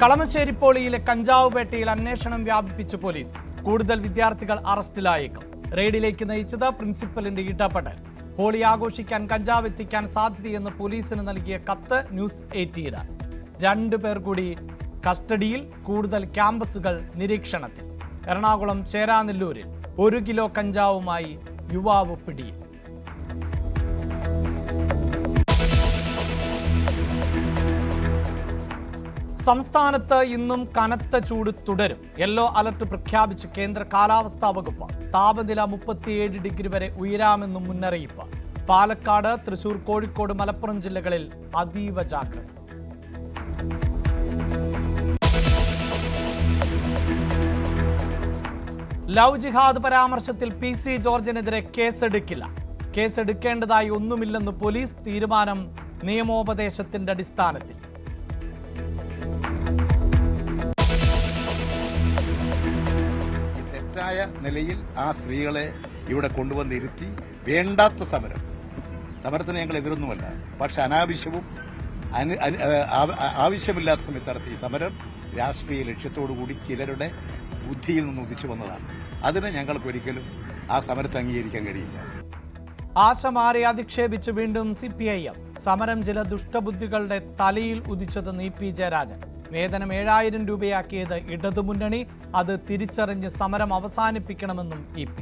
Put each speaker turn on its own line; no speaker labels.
കളമശ്ശേരി പോളിയിലെ കഞ്ചാവ് വേട്ടയിൽ അന്വേഷണം വ്യാപിപ്പിച്ച് പോലീസ്. കൂടുതൽ വിദ്യാർത്ഥികൾ അറസ്റ്റിലായേക്കും. റെയ്ഡിലേക്ക് നയിച്ചത് പ്രിൻസിപ്പലിന്റെ ഇടപെടൽ. ഹോളി ആഘോഷിക്കാൻ കഞ്ചാവ് എത്തിക്കാൻ സാധ്യതയെന്ന് പോലീസിന് നൽകിയ കത്ത് ന്യൂസ് 18. 2 പേർ കൂടി കസ്റ്റഡിയിൽ. കൂടുതൽ ക്യാമ്പസുകൾ നിരീക്ഷണത്തിൽ. എറണാകുളം ചേരാനെല്ലൂരിൽ 1 കിലോ കഞ്ചാവുമായി യുവാവ് പിടിയിൽ. സംസ്ഥാനത്ത് ഇന്നും കനത്ത ചൂട് തുടരും. യെല്ലോ അലർട്ട് പ്രഖ്യാപിച്ച് കേന്ദ്ര കാലാവസ്ഥാ വകുപ്പ്. താപനില 37 ഡിഗ്രി വരെ ഉയരാമെന്നും മുന്നറിയിപ്പ്. പാലക്കാട്, തൃശൂർ, കോഴിക്കോട്, മലപ്പുറം ജില്ലകളിൽ അതീവ ജാഗ്രത. ലവ് ജിഹാദ് പരാമർശത്തിൽ PC ജോർജിനെതിരെ കേസെടുക്കില്ല. കേസെടുക്കേണ്ടതായി ഒന്നുമില്ലെന്ന് പോലീസ്. തീരുമാനം നിയമോപദേശത്തിന്റെ അടിസ്ഥാനത്തിൽ.
തെറ്റായ നിലയിൽ ആ സ്ത്രീകളെ ഇവിടെ കൊണ്ടുവന്നിരുത്തി വേണ്ടാത്ത സമരത്തിന് ഞങ്ങൾ എതിരൊന്നുമല്ല. പക്ഷെ അനാവശ്യവും ആവശ്യമില്ലാത്ത സമയത്ത് നടത്തിയ ഈ സമരം രാഷ്ട്രീയ ലക്ഷ്യത്തോടുകൂടി ചിലരുടെ ബുദ്ധിയിൽ നിന്ന് ഉദിച്ചു വന്നതാണ്. അതിന് ഞങ്ങൾക്കൊരിക്കലും ആ സമരത്തെ അംഗീകരിക്കാൻ കഴിയില്ല.
ആശമാരെ അധിക്ഷേപിച്ച് വീണ്ടും CPIM. സമരം ചില ദുഷ്ടബുദ്ധികളുടെ തലയിൽ ഉദിച്ചതെന്ന് EP ജയരാജൻ. വേതനം 7000 രൂപയാക്കിയത് ഇടതുമുന്നണി. അത് തിരിച്ചറിഞ്ഞ് സമരം അവസാനിപ്പിക്കണമെന്നും EP.